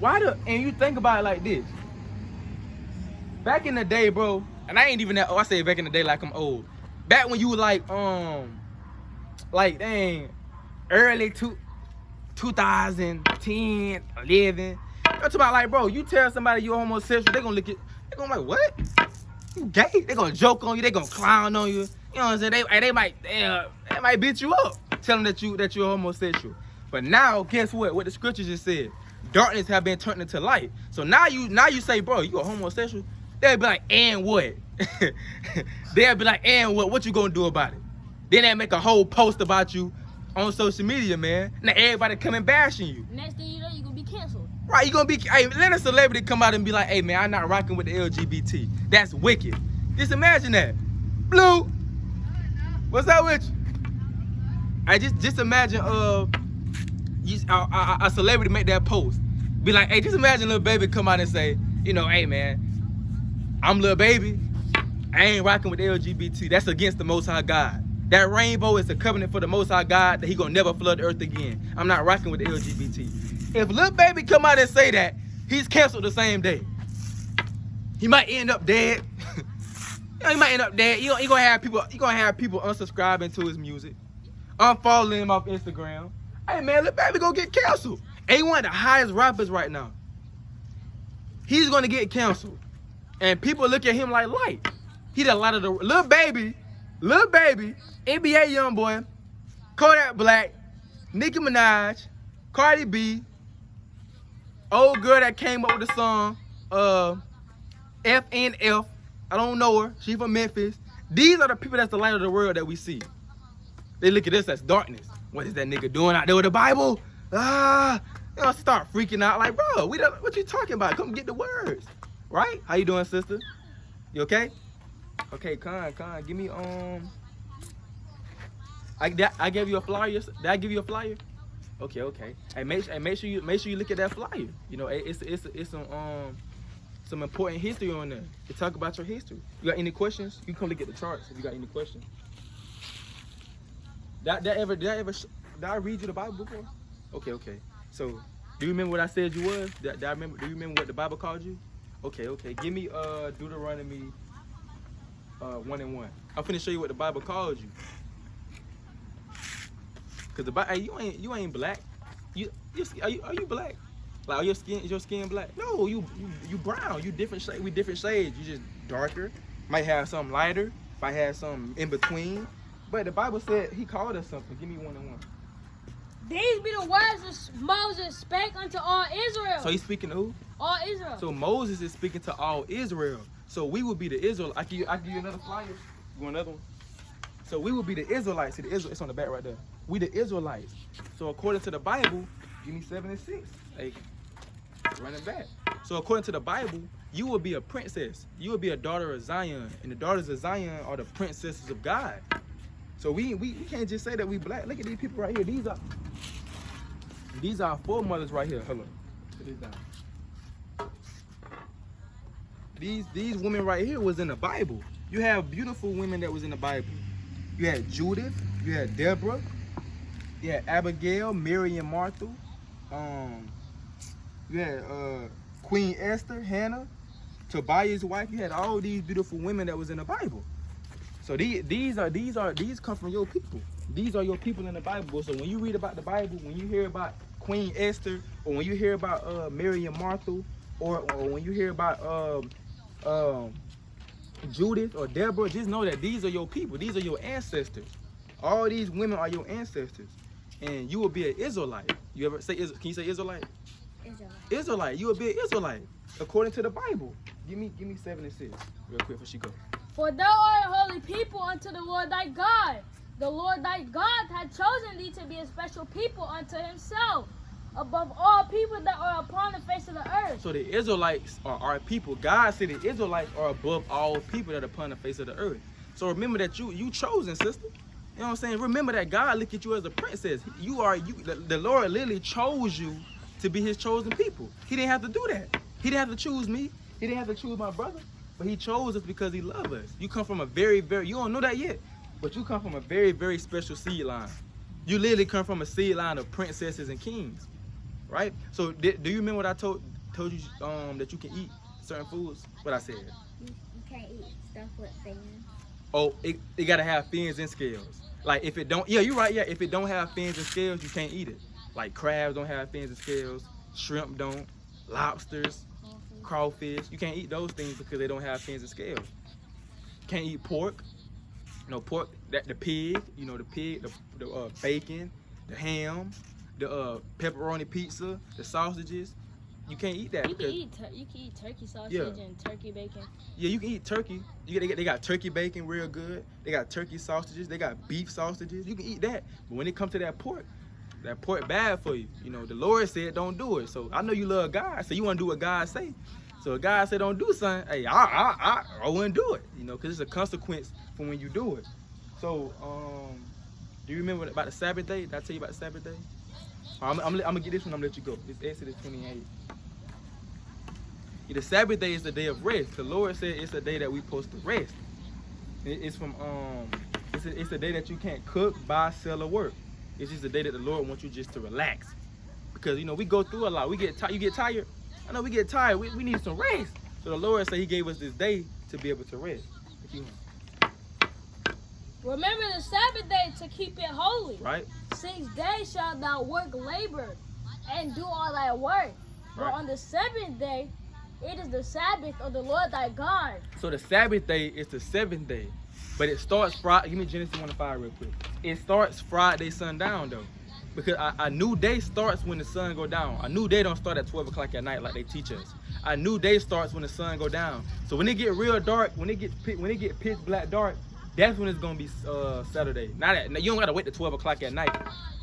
and you think about it like this. Back in the day, bro, and I ain't even that, I say back in the day like I'm old. Back when you were like dang, early 2010, 11. I'm talking about like, bro, you tell somebody you're homosexual, they gonna look at, they gonna like, what? You gay? They gonna joke on you, they gonna clown on you. You know what I'm saying? They might beat you up, tell them that you're homosexual. But now, guess what? What the scripture just said. Darkness have been turned into light. So now you say, bro, you a homosexual? They'll be like, and what? They'll be like, and what? What you gonna do about it? Then they make a whole post about you on social media, man. Now everybody coming bashing you. Next thing you know, you gonna be canceled. Right, you gonna be, hey, let a celebrity come out and be like, hey man, I'm not rocking with the LGBT. That's wicked. Just imagine that. Blue, what's up with you? I just imagine a celebrity make that post. Be like, hey, just imagine Lil Baby come out and say, you know, hey man, I'm Lil Baby. I ain't rocking with the LGBT. That's against the Most High God. That rainbow is a covenant for the Most High God that he gonna never flood the earth again. I'm not rocking with the LGBT. If Lil Baby come out and say that, he's canceled the same day. He might end up dead. He might end up dead. He gonna have people unsubscribing to his music, unfollowing him off Instagram. Hey man, Lil Baby gonna get canceled. And he one of the highest rappers right now. He's gonna get canceled. And people look at him like light. He did a lot of the Lil Baby, NBA Youngboy, Kodak Black, Nicki Minaj, Cardi B, old girl that came up with the song, FNF. I don't know her. She from Memphis. These are the people that's the light of the world that we see. They look at us as darkness. What is that nigga doing out there with the Bible? You know, start freaking out like, bro, what you talking about? Come get the words. Right? How you doing, sister? You okay? Okay, Con, give me I gave you a flyer. Did I give you a flyer? Okay. Hey, make sure you look at that flyer. You know, it's some important history on there. To talk about your history. You got any questions? You can come look at the charts if you got any questions. Did I read you the Bible before? Okay. So, do you remember what I said you was? Do you remember what the Bible called you? Okay. Give me Deuteronomy 1:1. I'm finna show you what the Bible calls you. Cause the Bible, you ain't black. Are you black? Like, is your skin black? No, you brown. You different shade. We different shades. You just darker. Might have something lighter. Might have something in between. But the Bible said he called us something. Give me 1:1. These be the words that Moses spake unto all Israel. So he's speaking to who? All Israel. So Moses is speaking to all Israel. So we would be the Israelites. I give you another flyer. You want another one? So we would be the Israelites. See, it's on the back right there. We the Israelites. So according to the Bible, give me 7 and 6. Like, running back. So according to the Bible, you will be a princess. You will be a daughter of Zion. And the daughters of Zion are the princesses of God. So we can't just say that we black. Look at these people right here. These are our foremothers right here. Hold on. Put this down. These women right here was in the Bible. You have beautiful women that was in the Bible. You had Judith. You had Deborah. You had Abigail, Mary, and Martha. You had Queen Esther, Hannah, Tobiah's wife. You had all these beautiful women that was in the Bible. So these come from your people. These are your people in the Bible. So when you read about the Bible, when you hear about Queen Esther, or when you hear about Mary and Martha, or when you hear about Judith or Deborah, just know that these are your people. These are your ancestors. All these women are your ancestors, and you will be an Israelite. You ever say? Can you say Israelite? Israelite. You will be an Israelite according to the Bible. Give me 7 and 6 real quick before she go. For thou art a holy people unto the Lord thy God. The Lord thy God hath chosen thee to be a special people unto himself, above all people that are upon the face of the earth. So the Israelites are our people. God said the Israelites are above all people that are upon the face of the earth. So remember that you chosen, sister. You know what I'm saying? Remember that God look at you as a princess. The Lord literally chose you to be his chosen people. He didn't have to do that. He didn't have to choose me. He didn't have to choose my brother. But he chose us because he loves us. You come from a very, you don't know that yet, but you come from a very, very special seed line. You literally come from a seed line of princesses and kings, right? So do you remember what I told you that you can eat certain foods? What I said? You can't eat stuff with fins. Oh, it gotta have fins and scales. Like if it don't, yeah, you're right. Yeah, if it don't have fins and scales, you can't eat it. Like crabs don't have fins and scales, shrimp don't, lobsters, crawfish. You can't eat those things because they don't have fins and scales. Can't eat pork. You know, pork, the pig, the bacon, the ham, the pepperoni pizza, the sausages. You can't eat that. You can eat turkey sausage and turkey bacon. Yeah, you can eat turkey. They got turkey bacon real good. They got turkey sausages. They got beef sausages. You can eat that. But when it comes to that pork bad for you. You know, the Lord said don't do it. So I know you love God, so you want to do what God say. So if God said don't do something, hey, I wouldn't do it. You know, because it's a consequence for when you do it. So, do you remember about the Sabbath day? Did I tell you about the Sabbath day? I'm gonna get this one. I'm gonna let you go. It's Exodus 28. Yeah, the Sabbath day is the day of rest. The Lord said it's the day that we supposed to rest. It's from it's the day that you can't cook, buy, sell, or work. It's just the day that the Lord wants you just to relax. Because you know we go through a lot. We get tired. You get tired. I know we get tired. We need some rest. So the Lord said He gave us this day to be able to rest. Remember the Sabbath day to keep it holy. Right. 6 days shalt thou work, labor, and do all thy work. But on the 7th day, it is the Sabbath of the Lord thy God. So the Sabbath day is the 7th day. But it starts Friday. Give me Genesis 1:5 real quick. It starts Friday sundown though. Because a new day starts when the sun go down. A new day don't start at 12 o'clock at night like they teach us. A new day starts when the sun go down. So when it get real dark, when it get pitch black dark, that's when it's gonna be Saturday. You don't gotta wait till 12 o'clock at night.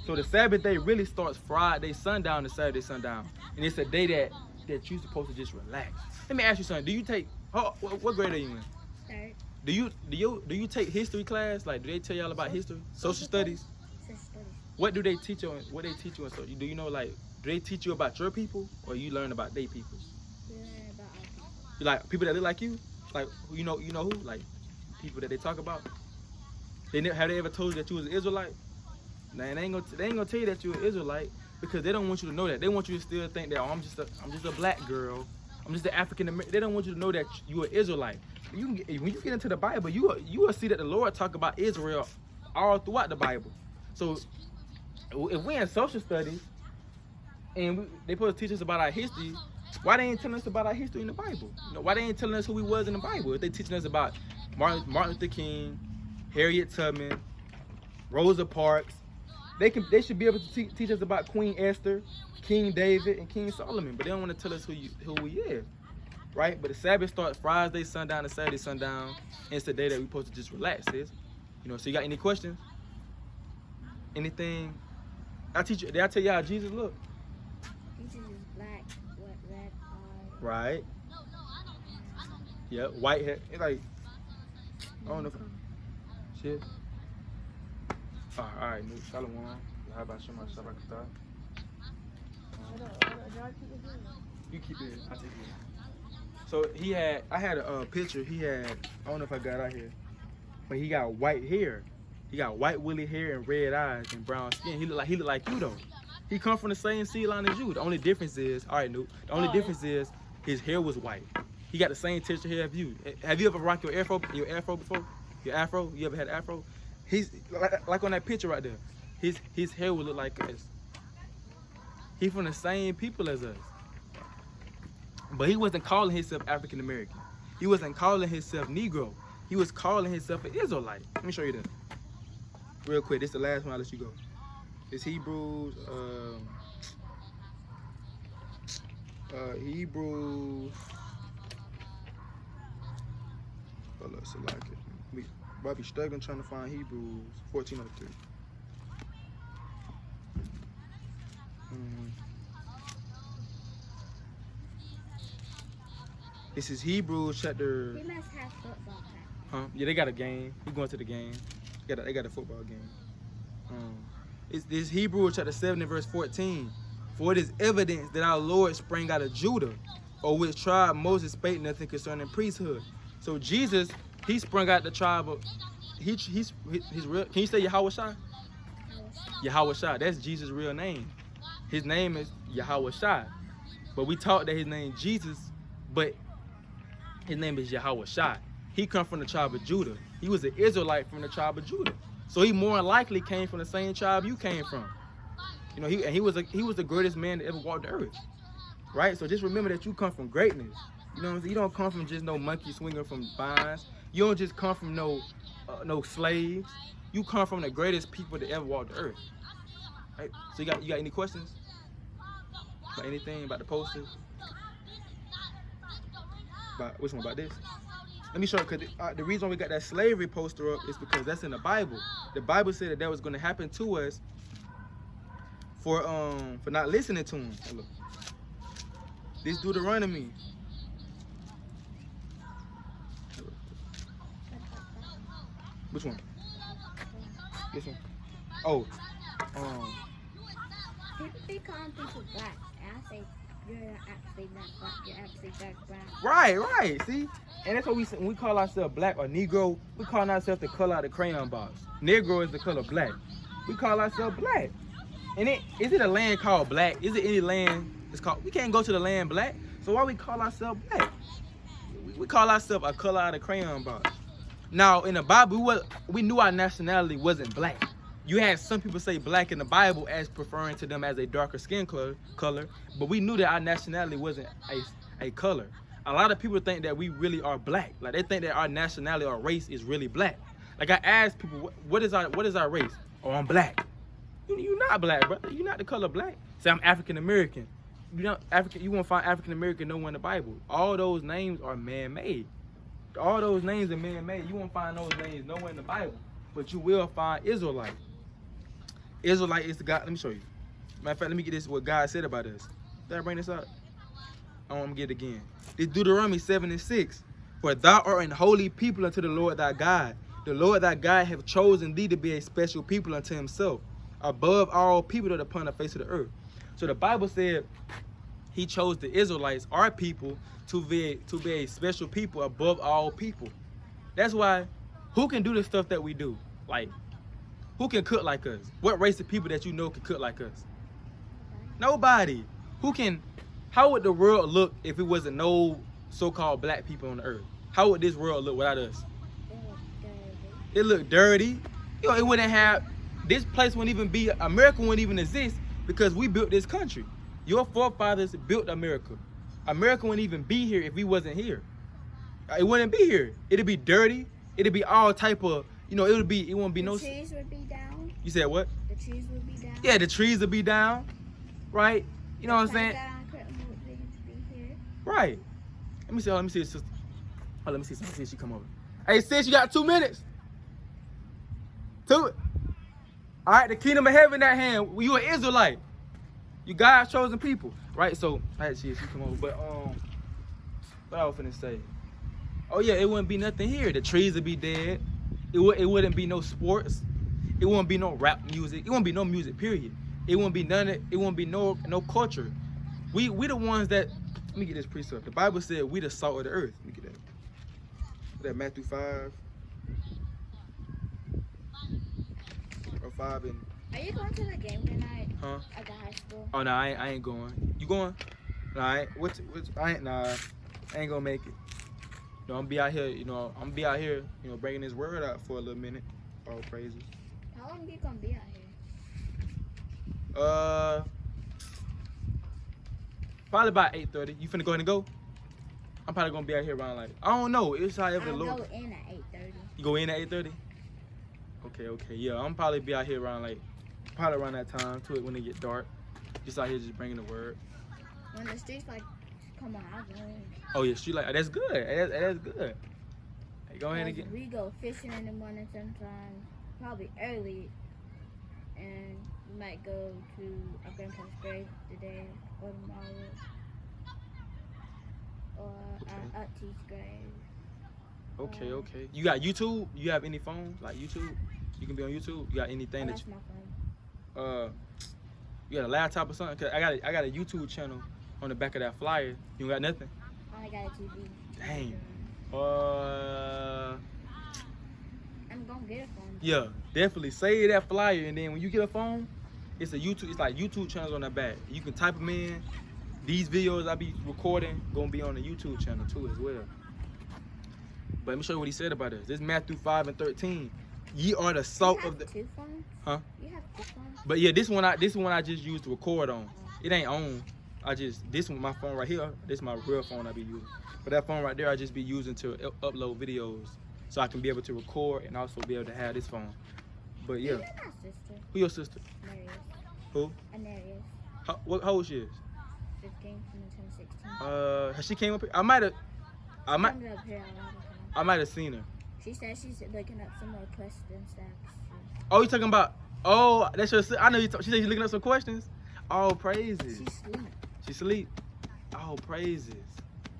So the Sabbath day really starts Friday sundown to Saturday sundown, and it's a day that you're supposed to just relax. Let me ask you something. Do you take? What grade are you in? Third. Do you take history class? Like, do they tell y'all about history, social studies? Social studies. What do they teach you? What they teach you in? So do you know, like, do they teach you about your people, or you learn about their people? We learn about our people. You like people that look like you? Like you know who? Like people that they talk about. Have they ever told you that you was an Israelite? Nah, they ain't gonna tell you that you're an Israelite because they don't want you to know that. They want you to still think that I'm just a black girl. I'm just an African American. They don't want you to know that you're an Israelite. When you get into the Bible, you will see that the Lord talk about Israel all throughout the Bible. So if we're in social studies and they supposed to teach us about our history, why they ain't telling us about our history in the Bible? You know, why they ain't telling us who we was in the Bible? If they teaching us about Martin Luther King, Harriet Tubman, Rosa Parks, they should be able to teach us about Queen Esther, King David, and King Solomon. But they don't want to tell us who we is, right? But the Sabbath starts Friday sundown to Saturday sundown. And it's the day that we supposed to just relax, sis. You know. So you got any questions? Anything? Did I tell you how Jesus look? Jesus is black with red eyes. Right. Yeah, white hair. It's like I don't know. Shit. All right, Nuke. Shalom. How about Shema Shabakata? You keep it. I take it. So I had a picture. I don't know if I got it out here, but he got white hair. He got white woolly hair and red eyes and brown skin. He look like you though. He come from the same seed line as you. The only difference is, all right, Nuke. The only difference is his hair was white. He got the same texture hair as you. Have you ever rocked your afro before? Your afro? You ever had an afro? He's like on that picture right there. His hair would look like us. He from the same people as us. But he wasn't calling himself African American. He wasn't calling himself Negro. He was calling himself an Israelite. Let me show you this. Real quick, this is the last one. I'll let you go. It's Hebrews. Hebrews. Hold up, so like it. I be struggling trying to find Hebrews 14:3. This is Hebrews chapter. He must have football practice. Huh? Yeah, they got a game. He going to the game. They got a football game. It's Hebrews chapter 7 and verse 14. For it is evidence that our Lord sprang out of Judah, or which tribe Moses spake nothing concerning priesthood. So Jesus, he sprung out the tribe of his real. Can you say Yahweh Shai? Yahweh Shai. That's Jesus' real name. His name is Yahweh Shai. But we taught that his name is Jesus, but his name is Yahweh Shai. He come from the tribe of Judah. He was an Israelite from the tribe of Judah. So he more than likely came from the same tribe you came from. You know, he was the greatest man that ever walked the earth. Right? So just remember that you come from greatness. You know what I'm saying? You don't come from just no monkey swinging from vines. You don't just come from no slaves. You come from the greatest people that ever walked the earth. Right? So you got any questions? About anything about the poster? About which one? About this? Let me show you, because the reason we got that slavery poster up is because that's in the Bible. The Bible said that was going to happen to us for not listening to him. Hey, look. This Deuteronomy. Which one? This one. Oh. People calling people black. And I say you're not actually not black. You're actually black. Right. See, and that's what when we call ourselves black or Negro. We call ourselves the color of the crayon box. Negro is the color black. We call ourselves black. And is it a land called black? Is it any land that's called? We can't go to the land black. So why we call ourselves black? We call ourselves a color of the crayon box. Now in the Bible, we knew our nationality wasn't black. You had some people say black in the Bible as preferring to them as a darker skin color, but we knew that our nationality wasn't a color. A lot of people think that we really are black. Like they think that our nationality or race is really black. Like I ask people, what is our race? Oh, I'm black. You're not black, brother. You're not the color black. Say I'm African American. You won't find African American nowhere in the Bible. All those names are man-made. All those names are man-made. You won't find those names nowhere in the Bible, but you will find Israelite. Israelite is the God. Let me show you. Matter of fact, let me get this what God said about us. Did I bring this up? I want to get it again. It's Deuteronomy 7 and 6. For thou art an holy people unto the Lord thy God. The Lord thy God hath chosen thee to be a special people unto himself, above all people that are upon the face of the earth. So the Bible said He chose the Israelites, our people, to be a special people above all people. That's why, who can do the stuff that we do? Like, who can cook like us? What race of people that you know can cook like us? Nobody. Who can? How would the world look if it wasn't no so-called black people on the earth? How would this world look without us? It looked dirty. You know, it wouldn't have. This place wouldn't even be. America wouldn't even exist because we built this country. Your forefathers built America. America wouldn't even be here if we wasn't here. It wouldn't be here. It'd be dirty. It'd be all type of. You know, it wouldn't be no. The trees would be down. You said what? The trees would be down. Yeah, the trees would be down, right? You know what I'm saying? Right. Let me see. Let me see, sister. Oh, let me see. Let me see if she come over. Hey, sis, you got 2 minutes. 2. All right, the kingdom of heaven at hand. You an Israelite. You God's chosen people, right? So I had to see if she come over. But what I was finna say? Oh yeah, it wouldn't be nothing here. The trees would be dead. It wouldn't be no sports. It wouldn't be no rap music. It wouldn't be no music. Period. It wouldn't be none. It wouldn't be no culture. We the ones that. Let me get this precept. The Bible said we the salt of the earth. Let me get that. That Matthew 5. Or 5 and. Are you going to the game tonight? Huh? At the high school? Oh no, I ain't going. You going? No, I ain't. I ain't gonna make it. You know, I'm be out here. You know, You know, bringing this word out for a little minute. All praises. How long are you gonna be out here? Probably about 8:30. You finna go ahead and go? I'm probably gonna be out here around like I don't know. It's however the Lord. I'll go in at 8:30. You go in at 8:30? Okay. Yeah, I'm probably be out here around like probably around that time to it when it get dark. Just out here just bringing the word. When the streets like come on, I'll go in. Oh yeah, street like that's good. That's good. Hey, go ahead and get. We go fishing in the morning sometimes, probably early, and we might go to our grandpa's grave today or tomorrow, or our auntie's grave. Okay. You got YouTube? You have any phone like YouTube? You can be on YouTube. You got anything That's that my phone. you got a laptop or something? Cause I got a YouTube channel on the back of that flyer. You got nothing? I only got a TV. Dang. I'm gonna get a phone. Yeah, definitely save that flyer, and then when you get a phone, it's like YouTube channels on that back. You can type them in. These videos I be recording gonna be on the YouTube channel too as well. But let me show you what he said about this. This is Matthew 5 and 13. Ye are the salt of the. Two phones? Huh? You have two phones? But yeah, this one I just used to record on. It ain't on. This one, my phone right here. This is my real phone I be using. But that phone right there I just be using to upload videos, so I can be able to record and also be able to have this phone. But yeah. You're my sister. Who your sister? Marius. Who? Anarius. How old she is? 15 from 2016. Has she came up here? I might Comes up here a lot of times. I might have seen her. She said she's looking up some more questions to ask you. Oh, you talking about? Oh, that's your sister. I know you. She said she's looking up some questions. Oh, praises. She sleep. She sleep. Oh, praises.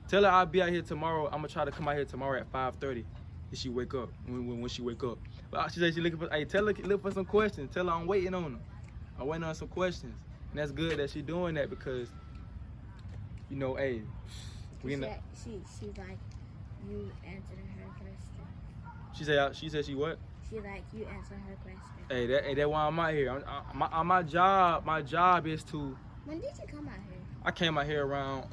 Tell her I'll be out here tomorrow. I'm gonna try to come out here tomorrow at 5:30 if she wake up. When she wake up. But she said she looking for. Hey, tell her look for some questions. Tell her I'm waiting on her. I'm waiting on some questions, and that's good that she doing that because, you know, hey, we in the. She like you answering her question. She said she what? She like you answering her question. Hey, that's why I'm out here. My job is to. When did you come out here? I came out here around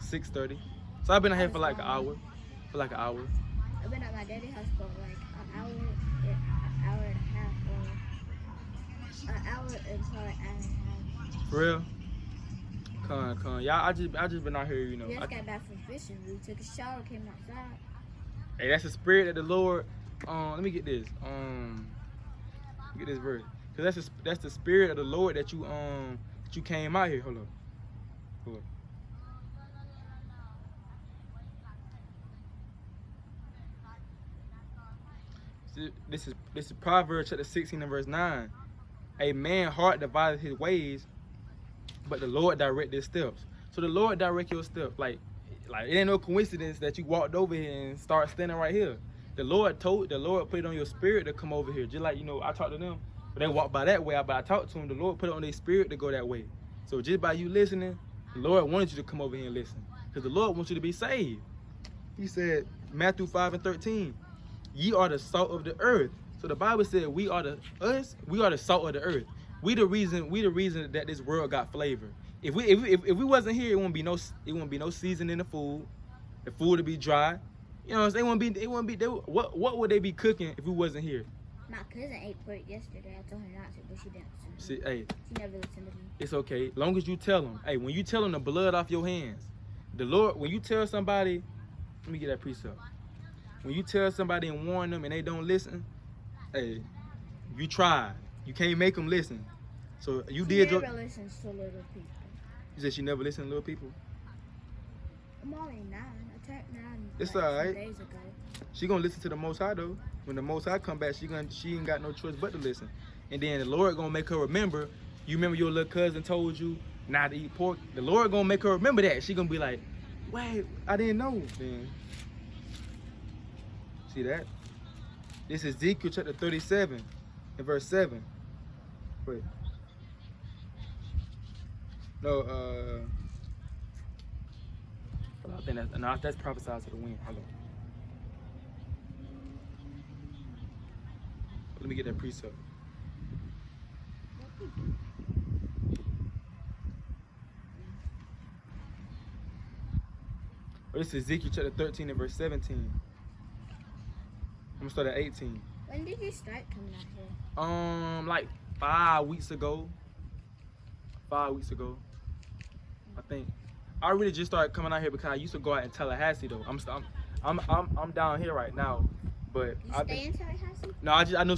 6:30. So I've been out here for like an hour. I've been at my daddy's house for like an hour and a half, or an hour and probably an hour and a half. For real? Con. Yeah, I just been out here, you know. We just got back from fishing. We took a shower, came outside. Hey, that's the spirit of the Lord. Let me get this. Get this verse. Cause that's the spirit of the Lord that you came out here. Hold up. This is Proverbs chapter 16 and verse 9. A man's heart divided his ways, but the Lord direct his steps. So the Lord direct your steps. Like it ain't no coincidence that you walked over here and start standing right here. The Lord put it on your spirit to come over here. Just like, you know, I talked to them, but they walked by that way. But I talked to them. The Lord put it on their spirit to go that way. So just by you listening, the Lord wanted you to come over here and listen. Because the Lord wants you to be saved. He said, Matthew 5:13, ye are the salt of the earth. So the Bible said we are the salt of the earth. We the reason that this world got flavor. If we wasn't here, it wouldn't be no season in the food. The food would be dry. You know what I'm saying? What would they be cooking if we wasn't here? My cousin ate pork yesterday. I told her not to, but she didn't. See, hey, She never listened to me. it's okay. Long as you tell them. Hey, when you tell them the blood off your hands, the Lord, when you tell somebody, let me get that precept. When you tell somebody and warn them and they don't listen, hey, you tried. You can't make them listen. So you She did never your. listens to little people. You said she never listened to little people. I'm only 9. I turned 9 It's like, alright. 2 days ago. She gonna listen to the Most High though. When the Most High come back, she ain't got no choice but to listen. And then the Lord gonna make her remember. You remember your little cousin told you not to eat pork. The Lord gonna make her remember that. She gonna be like, wait, I didn't know. Then see that? This is Ezekiel chapter 37 and verse 7. Wait. No, I think that's prophesied to the wind. Hold on. Let me get that precept. Oh, this is Ezekiel chapter 13 and verse 17. I'm gonna start at 18. When did you start coming out here? Like 5 weeks ago. 5 weeks ago, I think. I really just started coming out here because I used to go out in Tallahassee though. I'm down here right now, but You stay in Tallahassee? No, I know